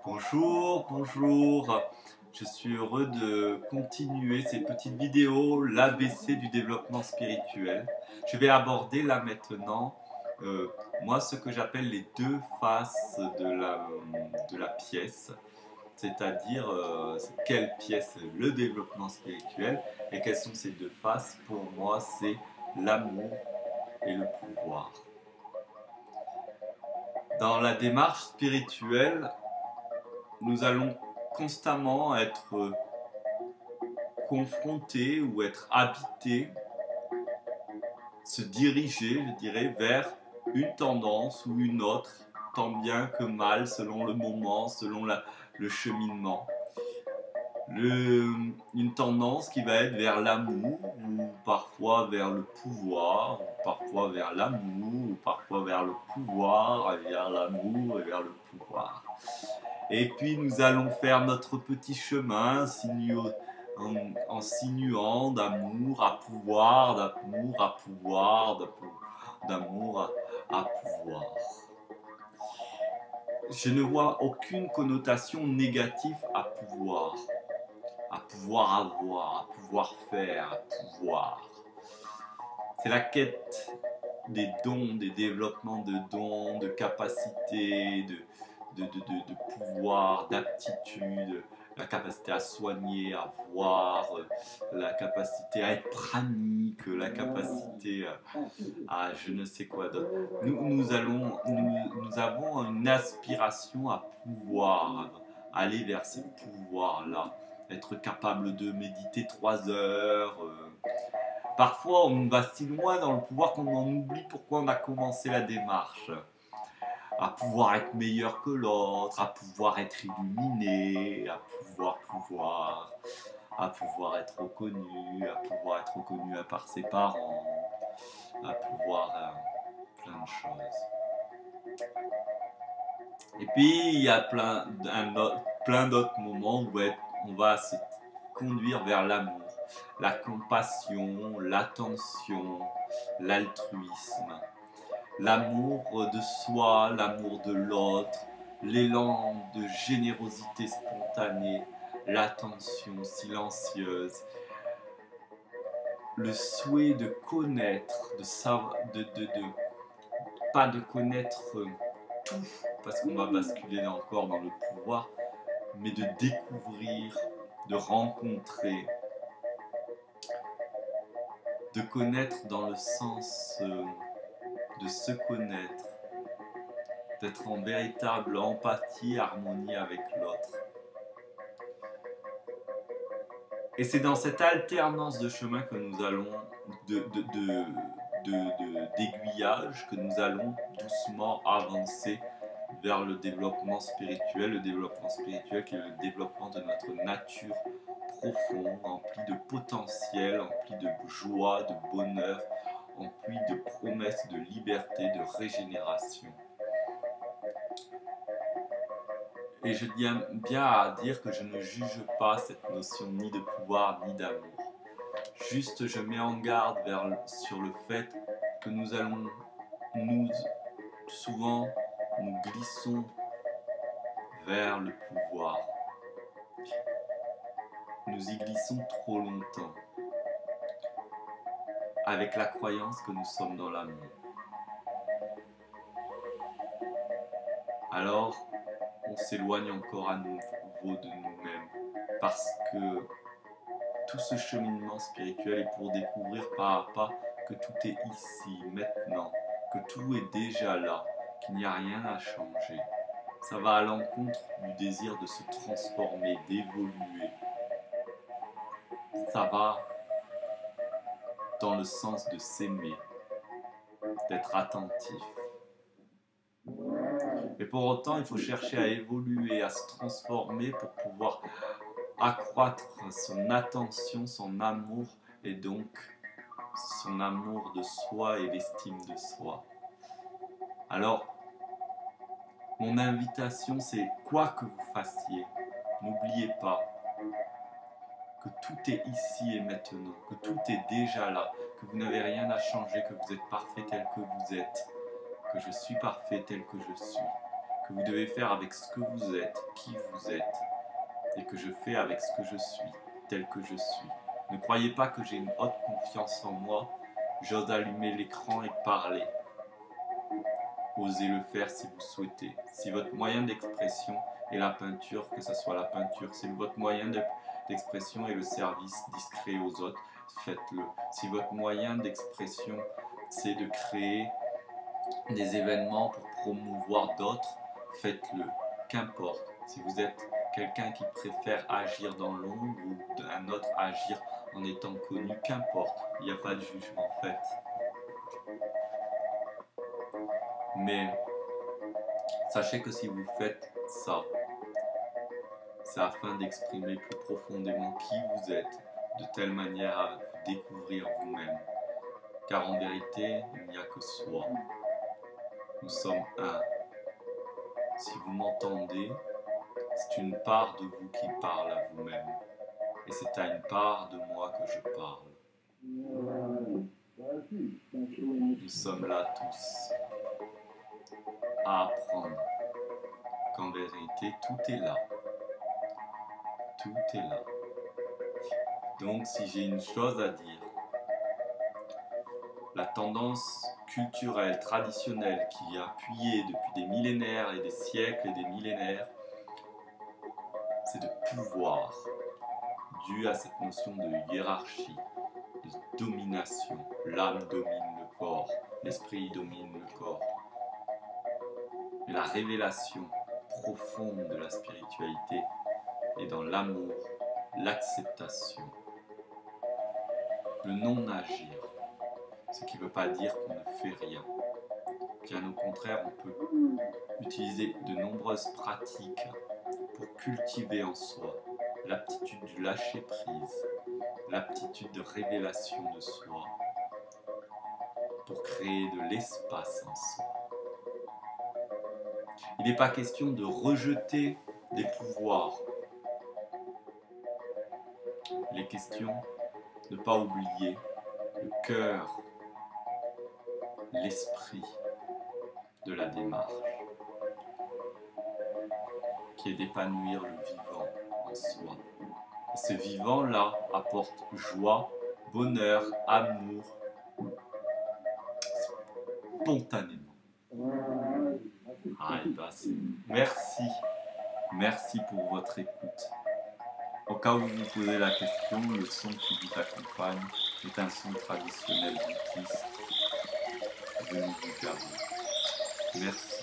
Bonjour, bonjour. Je suis heureux de continuer ces petites vidéos, l'ABC du développement spirituel. Je vais aborder là maintenant, moi, ce que j'appelle les deux faces de la pièce, c'est-à-dire quelle pièce est le développement spirituel et quelles sont ces deux faces. Pour moi, c'est l'amour et le pouvoir. Dans la démarche spirituelle, nous allons constamment être confrontés ou être habités, se diriger, je dirais, vers une tendance ou une autre, tant bien que mal, selon le moment, selon le cheminement. Une tendance qui va être vers l'amour, ou parfois vers le pouvoir, ou parfois vers l'amour, ou parfois vers le pouvoir, et vers l'amour et vers le pouvoir. Et puis nous allons faire notre petit chemin en sinuant d'amour à pouvoir, d'amour à pouvoir, d'amour à pouvoir. Je ne vois aucune connotation négative à pouvoir avoir, à pouvoir faire, à pouvoir. C'est la quête des dons, des développements de dons, de capacités, de pouvoir, d'aptitude, la capacité à soigner, à voir, la capacité à être pranique, la capacité à je ne sais quoi d'autre. Nous avons une aspiration à pouvoir, aller vers ces pouvoirs-là, être capable de méditer 3 heures. Parfois, on va si loin dans le pouvoir qu'on en oublie pourquoi on a commencé la démarche. À pouvoir être meilleur que l'autre, à pouvoir être illuminé, à pouvoir être reconnu par ses parents, à pouvoir plein de choses. Et puis, il y a plein d'autres moments où on va se conduire vers l'amour, la compassion, l'attention, l'altruisme. L'amour de soi, l'amour de l'autre, l'élan de générosité spontanée, l'attention silencieuse, le souhait de connaître, pas de connaître tout, parce qu'on va basculer encore dans le pouvoir, mais de découvrir, de rencontrer, de connaître dans le sens de se connaître, d'être en véritable empathie, harmonie avec l'autre. Et c'est dans cette alternance de chemin que nous allons, d'aiguillage, que nous allons doucement avancer vers le développement spirituel qui est le développement de notre nature profonde, empli de potentiel, empli de joie, de bonheur, empli de promesses de liberté, de régénération. Et je tiens bien à dire que je ne juge pas cette notion ni de pouvoir ni d'amour. Juste, je mets en garde sur le fait que souvent, nous glissons vers le pouvoir. Nous y glissons trop longtemps, avec la croyance que nous sommes dans l'amour. Alors, on s'éloigne encore à nouveau de nous-mêmes, parce que tout ce cheminement spirituel est pour découvrir pas à pas que tout est ici, maintenant, que tout est déjà là, qu'il n'y a rien à changer. Ça va à l'encontre du désir de se transformer, d'évoluer. Ça va dans le sens de s'aimer, d'être attentif. Mais pour autant, il faut chercher à évoluer, à se transformer pour pouvoir accroître son attention, son amour et donc son amour de soi et l'estime de soi. Alors, mon invitation, c'est quoi que vous fassiez, n'oubliez pas que tout est ici et maintenant, que tout est déjà là, que vous n'avez rien à changer, que vous êtes parfait tel que vous êtes, que je suis parfait tel que je suis, que vous devez faire avec ce que vous êtes, qui vous êtes, et que je fais avec ce que je suis, tel que je suis. Ne croyez pas que j'ai une haute confiance en moi, j'ose allumer l'écran et parler. Osez le faire si vous souhaitez. Si votre moyen d'expression est la peinture, que ce soit la peinture. Si votre moyen d'expression est le service discret aux autres, faites-le. Si votre moyen d'expression, c'est de créer des événements pour promouvoir d'autres, faites-le. Qu'importe. Si vous êtes quelqu'un qui préfère agir dans l'ombre ou un autre agir en étant connu, qu'importe. Il n'y a pas de jugement fait. Mais sachez que si vous faites ça, c'est afin d'exprimer plus profondément qui vous êtes, de telle manière à vous découvrir vous-même. Car en vérité, il n'y a que soi. Nous sommes un. Si vous m'entendez, c'est une part de vous qui parle à vous-même. Et c'est à une part de moi que je parle. Nous sommes là tous à apprendre qu'en vérité, tout est là. Tout est là. Donc, si j'ai une chose à dire, la tendance culturelle, traditionnelle qui a appuyé depuis des millénaires et des siècles et des millénaires, c'est de pouvoir, dû à cette notion de hiérarchie, de domination. L'âme domine le corps, l'esprit domine le corps. Et la révélation profonde de la spiritualité est dans l'amour, l'acceptation, le non-agir. Ce qui ne veut pas dire qu'on ne fait rien. Bien au contraire, on peut utiliser de nombreuses pratiques pour cultiver en soi l'aptitude du lâcher-prise, l'aptitude de révélation de soi, pour créer de l'espace en soi. Il n'est pas question de rejeter des pouvoirs. Il est question de ne pas oublier le cœur, l'esprit de la démarche, qui est d'épanouir le vivant en soi. Et ce vivant-là apporte joie, bonheur, amour, spontanément. Ah, et ben merci pour votre écoute. Au cas où vous vous posez la question, le son qui vous accompagne est un son traditionnel bouddhiste venu du Pérou. Merci.